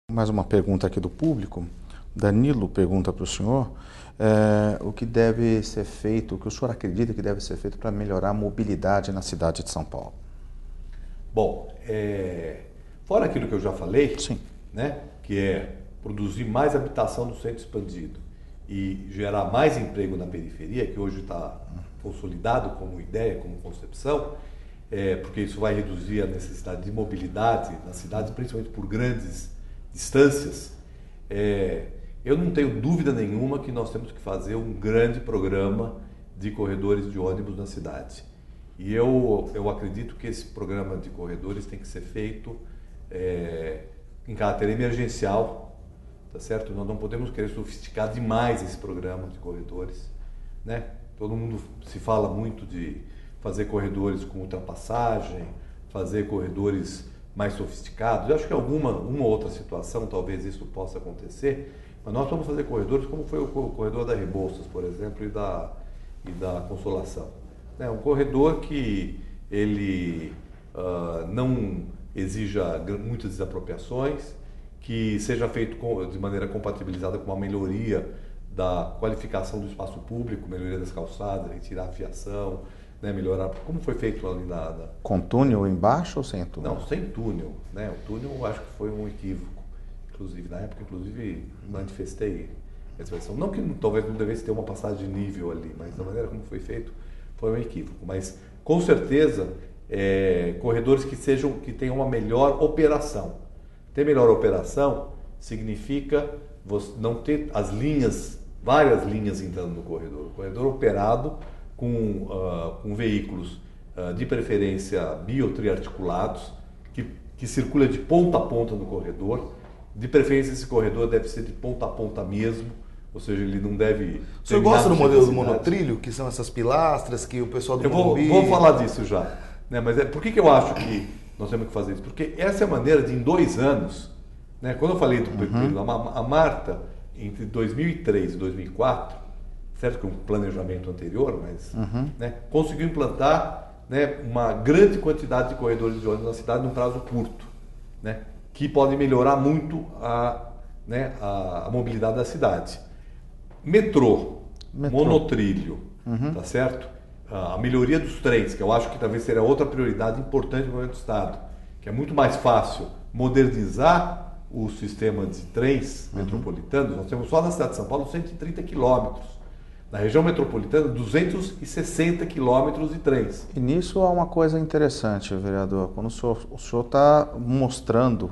Mais uma pergunta aqui do público. Danilo pergunta para o senhor o que deve ser feito, o que o senhor acredita que deve ser feito para melhorar a mobilidade na cidade de São Paulo. Bom, fora aquilo que eu já falei, Sim. Né, que é produzir mais habitação no centro expandido e gerar mais emprego na periferia, que hoje está consolidado como ideia, como concepção, porque isso vai reduzir a necessidade de mobilidade nas cidades, principalmente por grandes distâncias. Eu não tenho dúvida nenhuma que nós temos que fazer um grande programa de corredores de ônibus na cidade. E eu acredito que esse programa de corredores tem que ser feito em caráter emergencial, tá certo? Nós não podemos querer sofisticar demais esse programa de corredores, né? Todo mundo se fala muito de fazer corredores com ultrapassagem, fazer corredores mais sofisticados. Eu acho que uma outra situação talvez isso possa acontecer, mas nós vamos fazer corredores como foi o corredor da Rebouças, por exemplo, e da Consolação. Um corredor que ele não exija muitas desapropriações, que seja feito de maneira compatibilizada com uma melhoria da qualificação do espaço público, melhoria das calçadas, retirar a fiação, né, melhorar, como foi feito ali Com túnel embaixo ou sem túnel? Não, sem túnel, né? O túnel eu acho que foi um equívoco, inclusive, na época, manifestei essa versão. Não que talvez não devesse ter uma passagem de nível ali, mas da maneira como foi feito, foi um equívoco. Mas, com certeza, corredores que tenham uma melhor operação. Ter melhor operação significa você não ter várias linhas entrando no corredor. O corredor operado com veículos de preferência biotriarticulados, que circula de ponta a ponta no corredor. De preferência, esse corredor deve ser de ponta a ponta mesmo, ou seja, ele não deve... O senhor gosta do modelo do monotrilho, que são essas pilastras que o pessoal do vou falar disso já. Né? Mas por que eu acho que nós temos que fazer isso? Porque essa é a maneira de, em 2 anos, né? Quando eu falei do período, a Marta, entre 2003 e 2004, certo que um planejamento anterior, mas né, conseguiu implantar, né, uma grande quantidade de corredores de ônibus na cidade num prazo curto, né, que podem melhorar muito a mobilidade da cidade. Metrô. Monotrilho, tá certo? A melhoria dos trens, que eu acho que talvez seria outra prioridade importante no governo do Estado, que é muito mais fácil modernizar o sistema de trens metropolitanos. Nós temos só na cidade de São Paulo 130 quilômetros. Na região metropolitana, 260 quilômetros de trens. E nisso há uma coisa interessante, vereador, quando o senhor está mostrando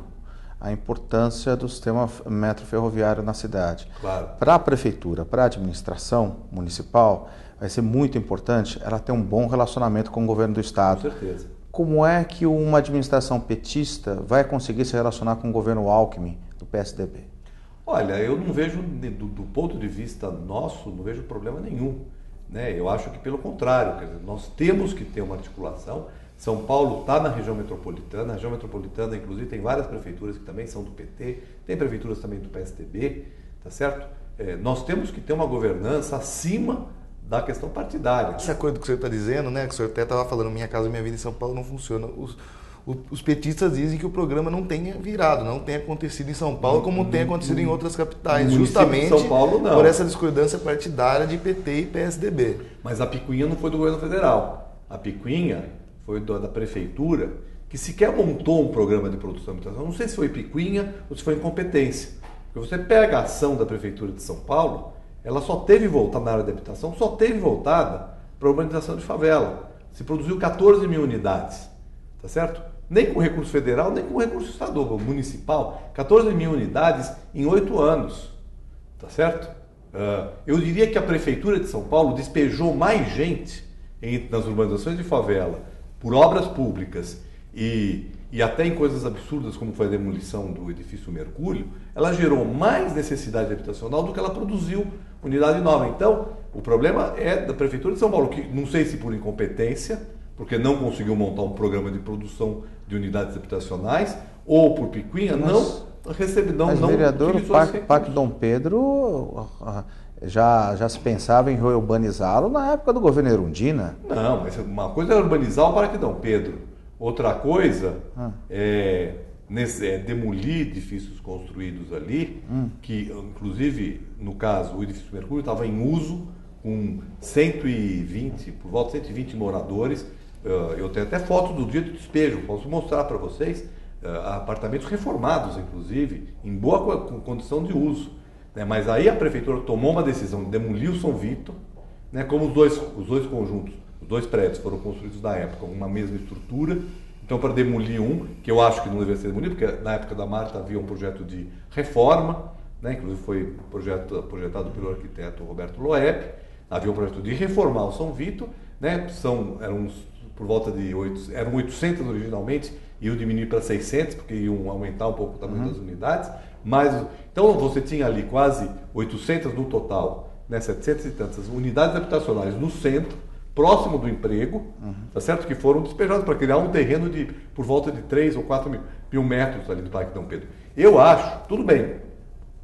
a importância do sistema metroferroviário na cidade. Claro. Para a prefeitura, para a administração municipal, vai ser muito importante ela ter um bom relacionamento com o governo do Estado. Com certeza. Como é que uma administração petista vai conseguir se relacionar com o governo Alckmin, do PSDB? Olha, eu não vejo, do ponto de vista nosso, não vejo problema nenhum. Né? Eu acho que pelo contrário, quer dizer, nós temos que ter uma articulação. São Paulo está na região metropolitana, a região metropolitana, inclusive, tem várias prefeituras que também são do PT, tem prefeituras também do PSDB, tá certo? Nós temos que ter uma governança acima da questão partidária. Essa coisa que o senhor está dizendo, né, que o senhor até estava falando, Minha Casa Minha Vida em São Paulo não funciona. Os petistas dizem que o programa não tenha virado, não tenha acontecido em São Paulo como tem acontecido em outras capitais, justamente São Paulo, não. por essa discordância partidária de PT e PSDB. Mas a picuinha não foi do governo federal. A picuinha foi da prefeitura, que sequer montou um programa de produção de habitação. Não sei se foi picuinha ou se foi incompetência. Porque você pega a ação da prefeitura de São Paulo, ela só teve voltada na área de habitação, só teve voltada para a urbanização de favela. Se produziu 14 mil unidades, tá certo? Nem com recurso federal, nem com recurso estadual, municipal. 14 mil unidades em 8 anos, tá certo? Eu diria que a prefeitura de São Paulo despejou mais gente nas urbanizações de favela por obras públicas e até em coisas absurdas como foi a demolição do edifício Mercúrio. Ela gerou mais necessidade habitacional do que ela produziu unidade nova. Então, o problema é da prefeitura de São Paulo, que não sei se por incompetência, porque não conseguiu montar um programa de produção de unidades habitacionais, ou por picuinha, não recebeu. Mas, vereador, o Parque Dom Pedro já se pensava em reurbanizá-lo na época do governo Erundina. Não, mas uma coisa é urbanizar o Parque Dom Pedro, Outra coisa é demolir edifícios construídos ali, que inclusive, no caso, o edifício Mercúrio estava em uso com 120, por volta de 120 moradores. Eu tenho até foto do dia do despejo, posso mostrar para vocês, apartamentos reformados, inclusive, em boa condição de uso. Né? Mas aí a prefeitura tomou uma decisão de demolir o São Vito, né? Como os dois conjuntos, os dois prédios foram construídos na época com uma mesma estrutura. Então, para demolir um, que eu acho que não deveria ser demolido, porque na época da Marta havia um projeto de reforma, né? Inclusive foi projetado pelo arquiteto Roberto Loeb, havia um projeto de reformar o São Vito, né? Eram por volta de 800 originalmente, iam diminuir para 600, porque iam aumentar um pouco o tamanho das unidades, então você tinha ali quase 800 no total, né? 700 e tantas unidades habitacionais no centro, próximo do emprego, tá certo? Que foram despejados para criar um terreno de por volta de 3 ou 4 mil metros ali do Parque Dom Pedro. Eu acho, tudo bem,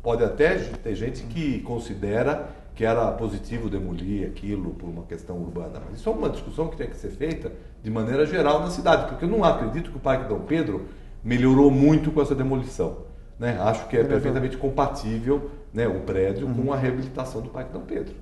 pode até ter gente que considera que era positivo demolir aquilo por uma questão urbana, mas isso é uma discussão que tem que ser feita de maneira geral na cidade, porque eu não acredito que o Parque Dom Pedro melhorou muito com essa demolição. Né? Acho que é perfeitamente compatível, né, o prédio com a reabilitação do Parque Dom Pedro.